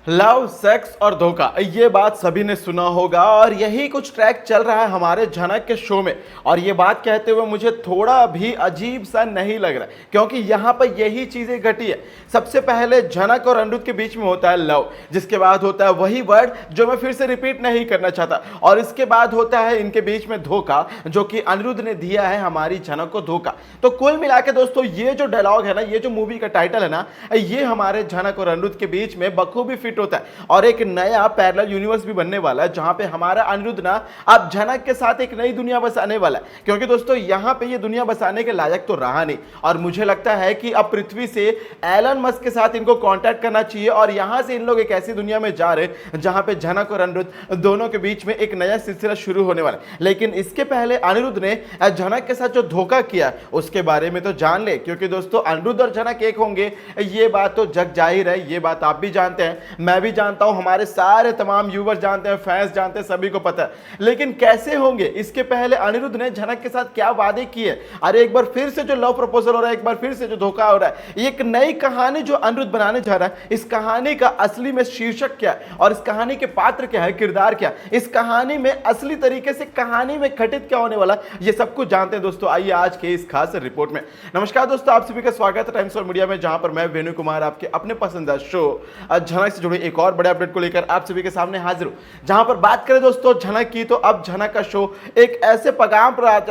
Love, sex और धोखा, ये बात सभी ने सुना होगा और यही कुछ ट्रैक चल रहा है हमारे झनक के शो में। और ये बात कहते हुए मुझे थोड़ा भी अजीब सा नहीं लग रहा, क्योंकि यहाँ पर यही चीजें घटी है। सबसे पहले झनक और अनिरुद्ध के बीच में होता है लव, जिसके बाद होता है वही वर्ड जो मैं फिर से रिपीट नहीं करना चाहता, और इसके बाद होता है इनके बीच में धोखा, जो कि अनिरुद्ध ने दिया है हमारी झनक को धोखा। तो कुल मिला के दोस्तों, ये जो डायलॉग है ना, ये जो मूवी का टाइटल है ना, ये हमारे झनक और अनिरुद्ध के बीच में बखूबी फिट होता है। और एक नया पैरेलल यूनिवर्स भी बनने वाला है, जहां पे हमारा अनिरुद्ध ना अब झनक के साथ एक नई दुनिया बसाने वाला है। क्योंकि दोस्तों यहां पे ये दुनिया बसाने के लायक तो रहा नहीं, और मुझे लगता है कि अब पृथ्वी से एलन मस्क के साथ इनको कांटेक्ट करना चाहिए, और यहां से इन लोग एक ऐसी दुनिया में जा रहे हैं जहां पे झनक और अनिरुद्ध दोनों के बीच में एक नया सिलसिला शुरू होने वाला है। लेकिन इसके पहले अनिरुद्ध ने झनक के साथ जो धोखा किया उसके बारे में तो जान ले, क्योंकि दोस्तों अनिरुद्ध और झनक एक होंगे ये बात तो जग जाहिर है, ये बात आप भी जानते हैं, मैं भी जानता हूं, हमारे सारे तमाम व्यूअर्स जानते हैं, फैंस जानते हैं, सभी को पता है। लेकिन कैसे होंगे, इसके पहले अनिरुद्ध ने झनक के साथ क्या वादे किए। अरे एक बार फिर से जो लव प्रपोजल हो रहा है, एक बार फिर से जो धोखा हो रहा है, एक नई कहानी जो अनिरुद्ध बनाने जा रहा है, इस कहानी का असली में शीर्षक क्या है और इस कहानी के पात्र क्या है, किरदार क्या, इस कहानी में असली तरीके से कहानी में घटित क्या होने वाला, ये सब कुछ जानते हैं दोस्तों। आइए आज के इस खास रिपोर्ट में। नमस्कार दोस्तों, आप सभी का स्वागत है टाइम्स और मीडिया में, जहां पर मैं वेणु कुमार आपके अपने पसंदीदा शो झनक से जुड़े एक और बड़े अपडेट को लेकर आप सभी के सामने हाजिर हूं। जहां पर बात करें दोस्तों झनक की, तो अब झनक का शो एक ऐसे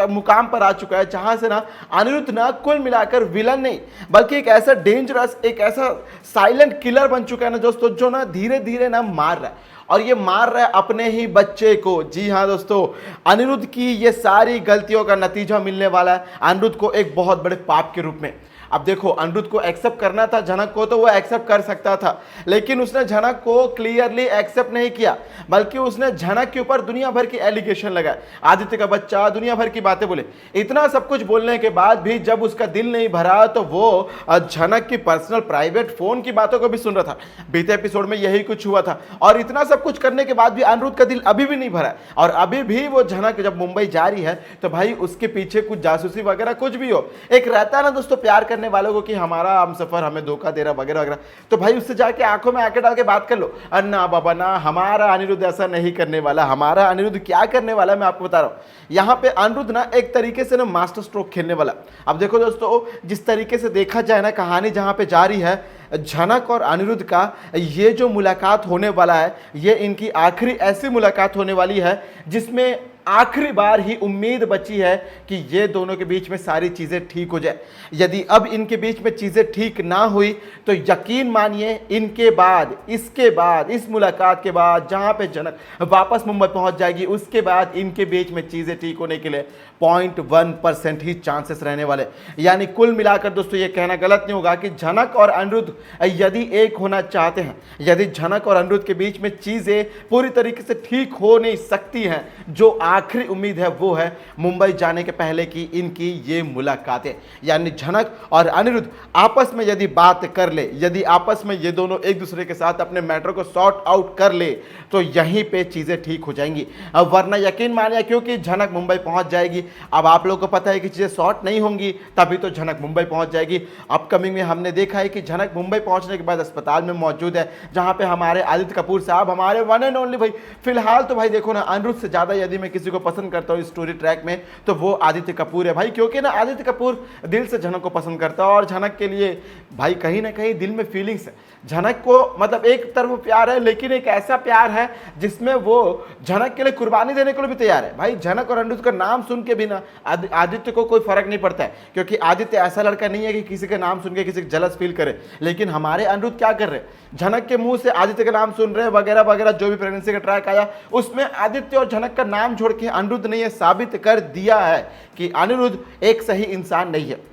मुकाम पर आ चुका है जहां से ना अनिरुद्ध ना कुल मिलाकर विलन नहीं, बल्कि एक ऐसा डेंजरस, एक ऐसा साइलेंट किलर बन चुका है ना दोस्तों, जो ना धीरे धीरे ना मार रहा है, और ये मार रहा है अपने ही बच्चे को। जी हाँ दोस्तों, अनिरुद्ध की ये सारी गलतियों का नतीजा मिलने वाला है अनिरुद्ध को एक बहुत बड़े पाप के रूप में। अब देखो, अनिरुद्ध को एक्सेप्ट करना था झनक को, तो वो एक्सेप्ट कर सकता था, लेकिन उसने झनक को क्लियरली एक्सेप्ट नहीं किया, बल्कि उसने झनक के ऊपर दुनिया भर की एलिगेशन लगाए, आदित्य का बच्चा, दुनिया भर की बातें बोले। इतना सब कुछ बोलने के बाद भी जब उसका दिल नहीं भरा, तो वो झनक की पर्सनल प्राइवेट फोन की बातों को भी सुन रहा था। बीते एपिसोड में यही कुछ हुआ था, और इतना सब कुछ करने के बाद भी अनिरुद्ध का दिल अभी भी नहीं भरा, और अभी भी वो झनक जब मुंबई जा रही है, तो भाई उसके पीछे कुछ जासूसी वगैरह कुछ भी हो, एक रहता है ना दोस्तों प्यार करने वालों को कि हमारा हम सफर हमें धोखा दे रहा वगैरह वगैरह, तो भाई उससे जाके आंखों में आंखें डाल के बात कर लो। अन्ना बाबा ना, हमारा अनिरुद्ध ऐसा नहीं करने वाला। हमारा अनिरुद्ध क्या करने वाला है मैं आपको बता रहा हूं। यहां पे अनिरुद्ध ना एक तरीके से ना मास्टर स्ट्रोक खेलने वाला। अब देखो दोस्तों, जिस तरीके से देखा जाए ना, कहानी जहां पे जा रही है, झनक और अनिरुद्ध का ये जो मुलाकात होने वाला है, ये इनकी आखिरी ऐसी मुलाकात होने वाली है जिसमें आखिरी बार ही उम्मीद बची है कि ये दोनों के बीच में सारी चीजें ठीक हो जाए। यदि अब इनके बीच में चीजें ठीक ना हुई, तो यकीन मानिए इनके बाद, इसके बाद, इस मुलाकात के बाद जहां पे झनक वापस मुंबई पहुंच जाएगी, उसके बाद इनके बीच में चीजें ठीक होने के लिए 0.1% ही चांसेस रहने वाले। यानी कुल मिलाकर दोस्तों ये कहना गलत नहीं होगा कि झनक और अनिरुद्ध यदि एक होना चाहते हैं, यदि झनक और अनिरुद्ध के बीच में चीजें पूरी तरीके से ठीक हो नहीं सकती हैं, जो आखिरी उम्मीद है वो है मुंबई जाने के पहले की इनकी ये मुलाकातें। यानी झनक और अनिरुद्ध आपस में यदि बात कर ले, यदि आपस में ये दोनों एक दूसरे के साथ अपने मैटर को सॉर्ट आउट कर ले, तो यहीं पे चीजें ठीक हो जाएंगी। अब वरना यकीन मानिए, क्योंकि झनक मुंबई पहुंच जाएगी, अब आप लोगों को पता है कि चीजें सॉर्ट नहीं होंगी, तभी तो झनक मुंबई पहुंच जाएगी। अपकमिंग में हमने देखा है कि झनक मुंबई पहुंचने के बाद अस्पताल में मौजूद है, जहां पे हमारे आदित्य कपूर साहब, हमारे वन एंड ओनली भाई, फिलहाल तो भाई देखो ना, अनिरुद्ध से ज्यादा यदि मैं किसी को पसंद करता हूं इस स्टोरी ट्रैक में, तो वो आदित्य कपूर है भाई। क्योंकि ना आदित्य कपूर दिल से झनक को पसंद करता है, और झनक के लिए भाई कहीं ना कहीं दिल में फीलिंग्स है। झनक को मतलब एक तरफ प्यार है, लेकिन एक ऐसा प्यार है जिसमें वो झनक के लिए कुर्बानी देने के लिए भी तैयार है। भाई झनक और अनिरुद्ध का नाम सुन के भी ना आदित्य को कोई फर्क नहीं पड़ता है, क्योंकि आदित्य ऐसा लड़का नहीं है कि किसी का नाम सुन के किसी जलस फील करे। लेकिन हमारे अनिरुद्ध क्या कर रहे हैं, झनक के मुंह से आदित्य का नाम सुन रहे हैं वगैरह वगैरह, जो भी प्रेगनेंसी का ट्रैक आया उसमें आदित्य और झनक का नाम छोड़ के अनिरुद्ध ने यह साबित कर दिया है कि अनिरुद्ध एक सही इंसान नहीं है।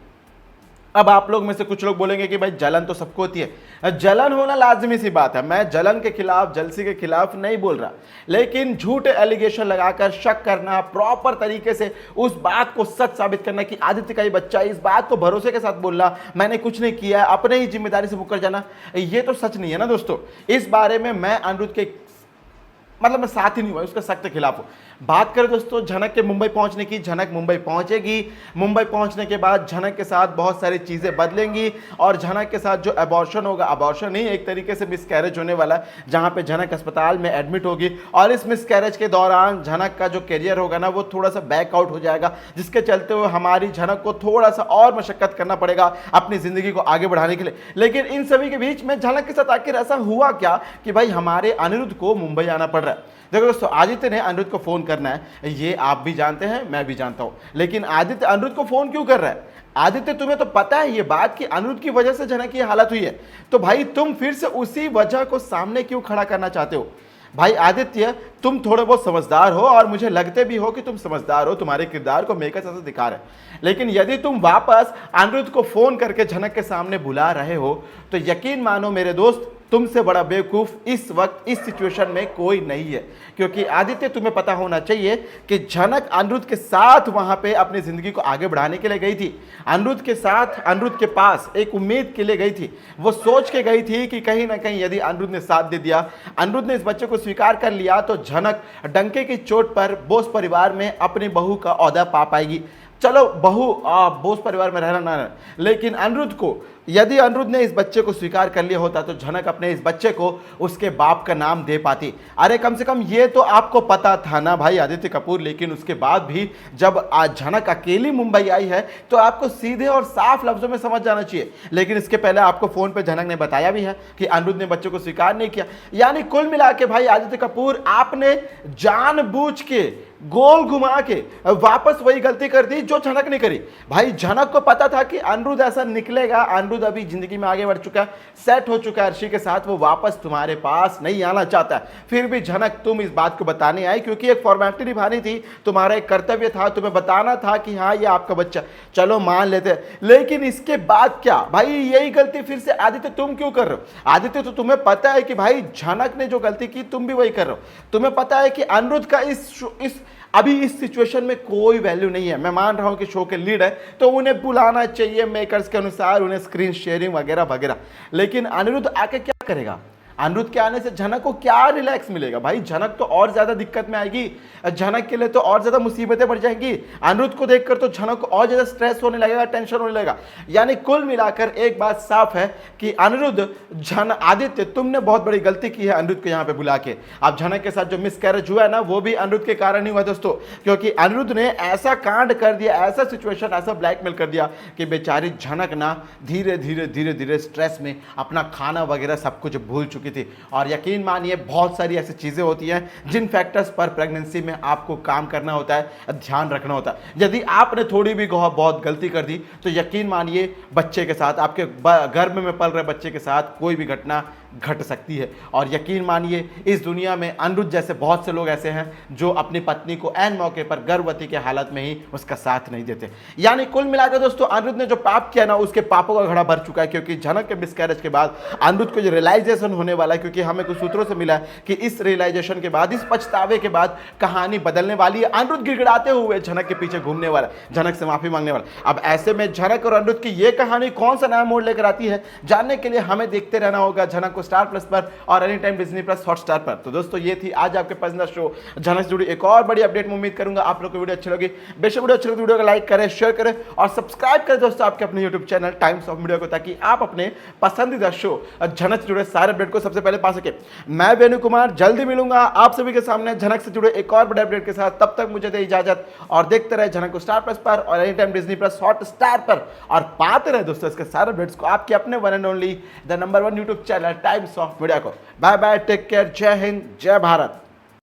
अब आप लोग में से कुछ लोग बोलेंगे कि भाई जलन तो सबको होती है, जलन होना लाजमी सी बात है, मैं जलन के खिलाफ, जलसी के खिलाफ नहीं बोल रहा, लेकिन झूठे एलिगेशन लगाकर शक करना, प्रॉपर तरीके से उस बात को सच साबित करना कि आदित्य का ही बच्चा, इस बात को भरोसे के साथ बोलना मैंने कुछ नहीं किया, अपने ही जिम्मेदारी से मुकर जाना, ये तो सच नहीं है ना दोस्तों। इस बारे में मैं अनिरुद्ध के मतलब मैं साथ ही नहीं हुआ, उसका सख्त खिलाफ हूं। बात करें दोस्तों झनक के मुंबई पहुंचने की, झनक मुंबई पहुंचेगी। मुंबई पहुंचने के बाद झनक के साथ बहुत सारी चीजें बदलेंगी और झनक के साथ जो अबॉर्शन होगा, अबॉर्शन नहीं एक तरीके से मिसकैरेज होने वाला है, जहां पे झनक अस्पताल में एडमिट होगी और इस मिसकैरेज के दौरान झनक का जो करियर होगा ना वो थोड़ा सा बैकआउट हो जाएगा, जिसके चलते हुए हमारी झनक को थोड़ा सा और मशक्कत करना पड़ेगा अपनी जिंदगी को आगे बढ़ाने के लिए। लेकिन इन सभी के बीच में झनक के साथ आखिर ऐसा हुआ क्या कि भाई हमारे अनिरुद्ध को मुंबई आना पड़ रहा है। देखो दोस्तों, आदित्य ने अनिरुद्ध को फोन करना है, ये आप भी जानते हैं, मैं भी जानता हूं, लेकिन आदित्य अनिरुद्ध को फोन क्यों कर रहा है? आदित्य, तुम्हें तो पता है ये बात कि अनिरुद्ध की वजह से झनक की हालत हुई है, तो भाई तुम फिर से उसी वजह को सामने क्यों खड़ा करना चाहते हो? भाई आदित्य, तुम थोड़े बहुत समझदार हो और मुझे लगते भी हो कि तुम समझदार हो, तुम्हारे किरदार को मेकर्स ऐसा दिखा रहे हैं, लेकिन यदि तुम वापस अनिरुद्ध को फोन करके झनक के सामने बुला रहे हो तो यकीन मानो मेरे दोस्त, तुमसे बड़ा बेवकूफ इस वक्त इस सिचुएशन में कोई नहीं है। क्योंकि आदित्य, तुम्हें पता होना चाहिए कि झनक अनिरुद्ध के साथ वहां पे अपनी जिंदगी को आगे बढ़ाने के लिए गई थी, अनिरुद्ध के साथ, अनिरुद्ध के पास एक उम्मीद के लिए गई थी। वो सोच के गई थी कि कहीं ना कहीं यदि अनिरुद्ध ने साथ दे दिया, अनिरुद्ध ने इस बच्चे को स्वीकार कर लिया, तो झनक डंके की चोट पर बोस परिवार में अपनी बहू का ओहदा पा पाएगी। चलो बहू बोस परिवार में रहना ना रहे, लेकिन अनिरुद्ध को, यदि अनिरुद्ध ने इस बच्चे को स्वीकार कर लिया होता तो झनक अपने इस बच्चे को उसके बाप का नाम दे पाती। अरे कम से कम ये तो आपको पता था ना भाई आदित्य कपूर, लेकिन उसके बाद भी जब आज झनक अकेली मुंबई आई है तो आपको सीधे और साफ लफ्जों में समझ जाना चाहिए। लेकिन इसके पहले आपको फोन पर झनक ने बताया भी है कि अनिरुद्ध ने बच्चे को स्वीकार नहीं किया। यानी कुल मिला के भाई आदित्य कपूर, आपने जानबूझ के गोल घुमा के वापस वही गलती कर दी जो झनक ने करी। भाई झनक को पता था कि अनिरुद्ध ऐसा निकलेगा, अनिरुद्ध अभी जिंदगी में आगे बढ़ चुका है, सेट हो चुका है अर्शी के साथ, वो वापस तुम्हारे पास नहीं आना चाहता है। फिर भी झनक तुम इस बात को बताने आई क्योंकि एक फॉर्मेलिटी निभानी थी, तुम्हारा एक कर्तव्य था, तुम्हें बताना था कि हाँ ये आपका बच्चा, चलो मान लेते। लेकिन इसके बाद क्या भाई, यही गलती फिर से आदित्य तुम क्यों कर रहे हो? आदित्य, तो तुम्हें पता है कि भाई झनक ने जो गलती की तुम भी वही कर रहे हो। तुम्हें पता है कि अनिरुद्ध का अभी इस सिचुएशन में कोई वैल्यू नहीं है। मैं मान रहा हूं कि शो के लीड है तो उन्हें बुलाना चाहिए मेकर्स के अनुसार, उन्हें स्क्रीन शेयरिंग वगैरह वगैरह, लेकिन अनिरुद्ध आके क्या करेगा? अनिरुद्ध के आने से झनक को क्या रिलैक्स मिलेगा? भाई झनक तो और ज्यादा दिक्कत में आएगी, झनक के लिए तो और ज्यादा मुसीबतें बढ़ जाएंगी। अनिरुद्ध को देखकर तो झनक को और ज्यादा स्ट्रेस होने लगेगा, टेंशन होने लगेगा। यानी कुल मिलाकर एक बात साफ है कि अनिरुद्ध, आदित्य, तुमने बहुत बड़ी गलती की है अनिरुद्ध को यहाँ पे बुला के। अब झनक के साथ जो मिसकैरेज हुआ है ना, वो भी अनिरुद्ध के कारण ही हुआ दोस्तों, क्योंकि अनिरुद्ध ने ऐसा कांड कर दिया, ऐसा सिचुएशन, ऐसा ब्लैकमेल कर दिया कि बेचारी झनक ना धीरे धीरे धीरे धीरे स्ट्रेस में अपना खाना वगैरह सब कुछ भूल चुकी थी। और यकीन मानिए बहुत सारी ऐसी चीजें होती हैं जिन फैक्टर्स पर प्रेगनेंसी में आपको काम करना होता है, ध्यान रखना होता है। यदि आपने थोड़ी भी बहुत गलती कर दी तो यकीन मानिए बच्चे के साथ, आपके गर्भ में पल रहे बच्चे के साथ कोई भी घटना घट सकती है। और यकीन मानिए इस दुनिया में अनिरुद्ध जैसे बहुत से लोग ऐसे हैं जो अपनी पत्नी को ऐन मौके पर गर्भवती के हालत में ही उसका साथ नहीं देते। यानी कुल मिलाकर दोस्तों, अनिरुद्ध ने जो पाप किया ना, उसके पापों का घड़ा भर चुका है, क्योंकि झनक के मिसकैरेज के बाद अनिरुद्ध को जो रियलाइजेशन होने वाला है, क्योंकि हमें कुछ सूत्रों से मिला है कि इस रियलाइजेशन के बाद, इस पछतावे के बाद कहानी बदलने वाली है। अनिरुद्ध गिड़गिड़ाते हुए झनक के पीछे घूमने वाला, झनक से माफी मांगने वाला। अब ऐसे में झनक और अनिरुद्ध की ये कहानी कौन सा नया मोड़ लेकर आती है, जानने के लिए हमें देखते रहना होगा झनक को स्टार प्लस पर और any time Disney plus Hotstar पर। तो दोस्तों ये थी आज आपके पसंदीदा शो झनक से जुड़ी एक और बड़ी अपडेट। मैं उम्मीद करूंगा आप लोगों को वीडियो अच्छी लगी। बेशक वीडियो अच्छी लगी, वीडियो को लाइक करें, शेयर करें और सब्सक्राइब करें दोस्तों आपके अपने YouTube channel times of media को, ताकि आप अपने पसंदीदा शो झनक से जुड़े सारे अपडेट को सबसे पहले पा सके। मैं वेणु कुमार जल्दी मिलूंगा आप सभी के सामने झनक से जुड़े एक और बड़े अपडेट के साथ। तब तक मुझे दे इजाजत और देखते रहे झनक को स्टार प्लस पर और any time Disney plus Hotstar पर, और पाते रहे दोस्तों इसके सारे अपडेट्स को आपके अपने one and only the number 1 YouTube channel times of media को। बाय बाय, टेक केयर, जय हिंद, जय भारत।